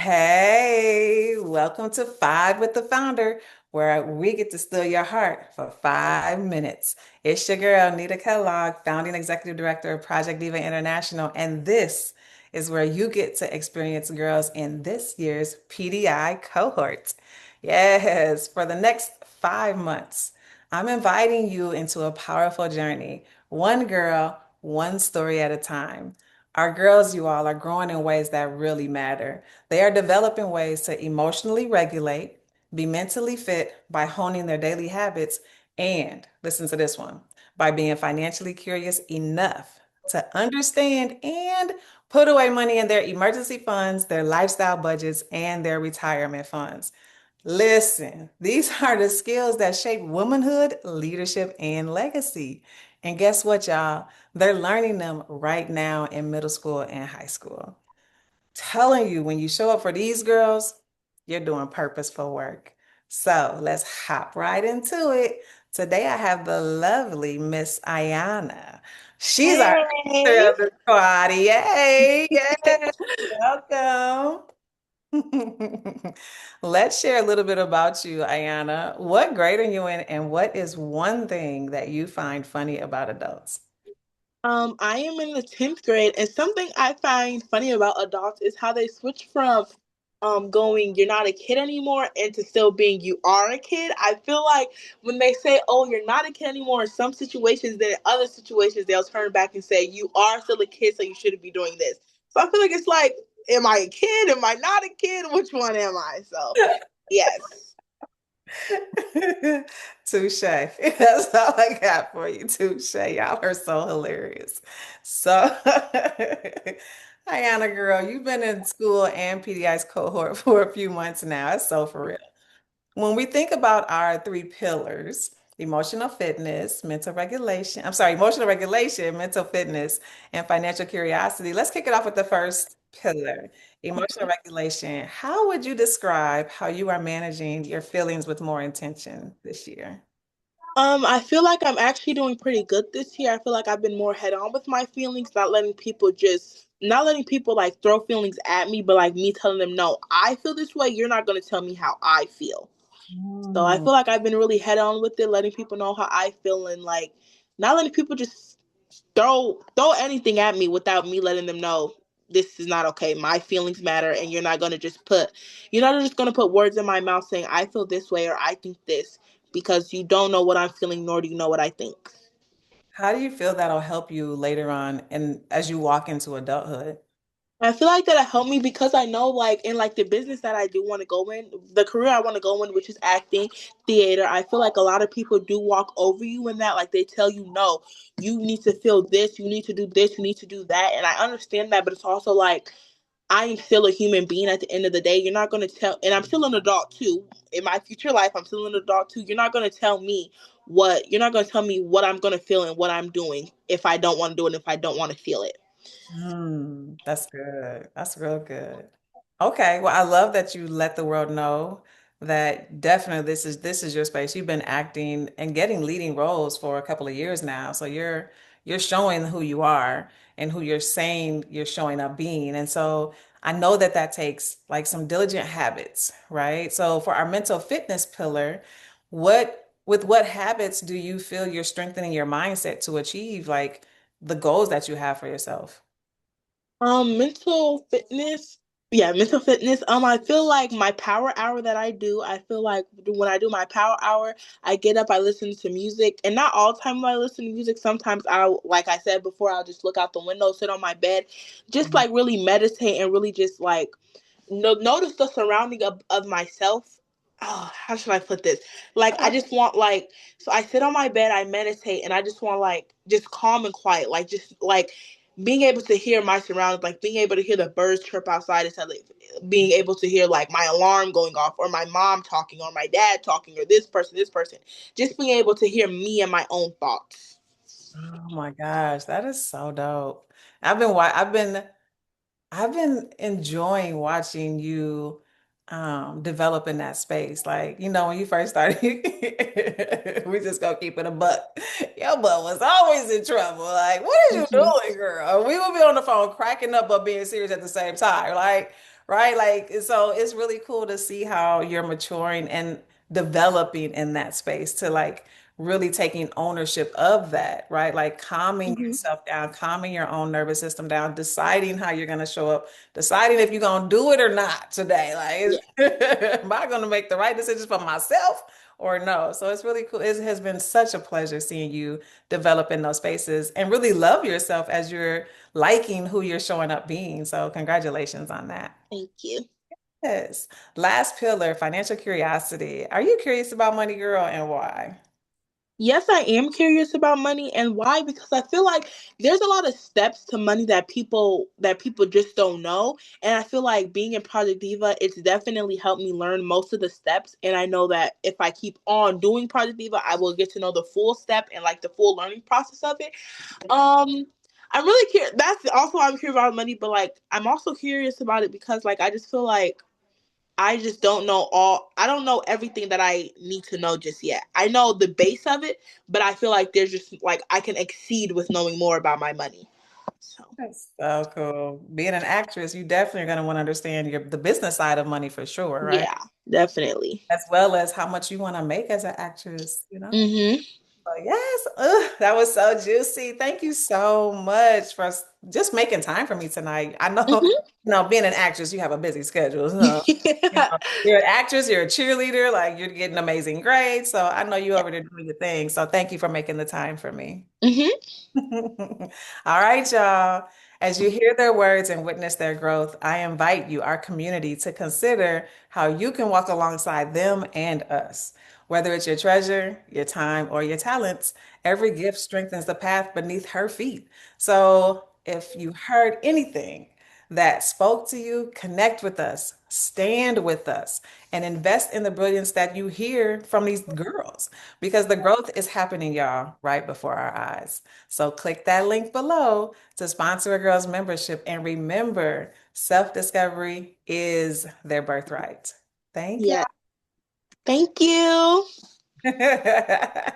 Hey, welcome to Five with the Founder, where we get to steal your heart for 5 minutes. It's your girl, Neda Kellogg, founding executive director of Project Diva International, and this is where you get to experience girls in this year's PDI cohort. Yes, for the next 5 months, I'm inviting you into a powerful journey, one girl, one story at a time. Our girls, you all, are growing in ways that really matter. They are developing ways to emotionally regulate, be mentally fit by honing their daily habits, and listen to this one, by being financially curious enough to understand and put away money in their emergency funds, their lifestyle budgets, and their retirement funds. Listen, these are the skills that shape womanhood, leadership, and legacy. And guess what, y'all? They're learning them right now in middle school and high school. Telling you, when you show up for these girls, you're doing purposeful work. So let's hop right into it. Today I have the lovely Miss Ayana. She's our leader Hey. of the squad. Yay! Yes, welcome. Let's share a little bit about you, Ayana. What grade are you in, and what is one thing that you find funny about adults? I am in the 10th grade, and something I find funny about adults is how they switch from going you're not a kid anymore into still being you are a kid. I feel like when they say, oh, you're not a kid anymore in some situations, then in other situations they'll turn back and say, you are still a kid, so you shouldn't be doing this. So I feel like it's like, am I a kid? Am I not a kid? Which one am I? So yes. Touche. That's all I got for you. Touche. Y'all are so hilarious. So, Ayana, girl, you've been in school and PDI's cohort for a few months now. It's so for real. When we think about our three pillars, emotional fitness, mental regulation, I'm sorry, emotional regulation, mental fitness, and financial curiosity, let's kick it off with the first pillar, emotional regulation. How would you describe how you are managing your feelings with more intention this year? I feel like I'm actually doing pretty good this year. I feel like I've been more head on with my feelings, not letting people like throw feelings at me, but like me telling them, no, I feel this way. You're not going to tell me how I feel. So I Mm. feel like I've been really head on with it, letting people know how I feel and like not letting people just throw anything at me without me letting them know this is not okay. My feelings matter, and you're not just gonna put words in my mouth saying I feel this way or I think this because you don't know what I'm feeling nor do you know what I think. How do you feel that'll help you later on and as you walk into adulthood? I feel like that helped me because I know, like, in like the business that I do want to go in, the career I want to go in, which is acting, theater. I feel like a lot of people do walk over you in that, like they tell you, no, you need to feel this, you need to do this, you need to do that, and I understand that, but it's also like I am still a human being at the end of the day. You're not going to tell, and I'm still an adult too. In my future life, I'm still an adult too. You're not going to tell me what I'm going to feel and what I'm doing if I don't want to do it, if I don't want to feel it. That's good. That's real good. Okay, well, I love that you let the world know that definitely this is your space. You've been acting and getting leading roles for a couple of years now. So you're showing who you are and who you're saying you're showing up being. And so I know that that takes like some diligent habits, right? So for our mental fitness pillar, what habits do you feel you're strengthening your mindset to achieve like the goals that you have for yourself? Mental fitness. Yeah, mental fitness. I feel like my power hour that I do, I feel like when I do my power hour, I get up, I listen to music, and not all the time when I listen to music. Sometimes like I said before, I'll just look out the window, sit on my bed, just like really meditate and really just like notice the surrounding of myself. Oh, how should I put this? Like, I just want like, so I sit on my bed, I meditate, and I just want like, just calm and quiet, like just like being able to hear my surroundings, like being able to hear the birds chirp outside instead of being able to hear like my alarm going off or my mom talking or my dad talking or this person, just being able to hear me and my own thoughts. Oh my gosh, that is so dope. I've been enjoying watching you develop in that space. Like, when you first started, we just gonna keep it a buck. Your butt was always in trouble. Like, what are you Mhm. doing, girl? We would be on the phone cracking up but being serious at the same time. Like, right? Like, so it's really cool to see how you're maturing and developing in that space to like really taking ownership of that, right? Like calming Hmm. yourself down, calming your own nervous system down, deciding how you're going to show up, deciding if you're going to do it or not today. Yeah. Like, am I going to make the right decisions for myself or no? So it's really cool. It has been such a pleasure seeing you develop in those spaces and really love yourself as you're liking who you're showing up being. So congratulations on that. Thank you. Yes. Last pillar, financial curiosity. Are you curious about money, girl, and why? Yes, I am curious about money and why because I feel like there's a lot of steps to money that people just don't know and I feel like being in Project Diva it's definitely helped me learn most of the steps and I know that if I keep on doing Project Diva I will get to know the full step and like the full learning process of it. I'm really curious that's also why I'm curious about money but like I'm also curious about it because like I just feel like I just don't know I don't know everything that I need to know just yet. I know the base of it, but I feel like there's just like I can exceed with knowing more about my money. So, That's so cool. Being an actress, you definitely are going to want to understand the business side of money for sure, right? yeah, definitely. As well as how much you want to make as an actress, you know? Mhm. So yes, ugh, that was so juicy. Thank you so much for just making time for me tonight. I know, Mhm. being an actress, you have a busy schedule. So, you're an actress, you're a cheerleader, like you're getting amazing grades. So I know you over there doing your thing. So thank you for making the time for me. Mhm. All right, y'all. As you hear their words and witness their growth, I invite you, our community, to consider how you can walk alongside them and us. Whether it's your treasure, your time, or your talents, every gift strengthens the path beneath her feet. So if you heard anything that spoke to you, connect with us, stand with us, and invest in the brilliance that you hear from these girls because the growth is happening, y'all, right before our eyes. So click that link below to sponsor a girl's membership. And remember, self-discovery is their birthright. Thank Yeah. Thank you. you.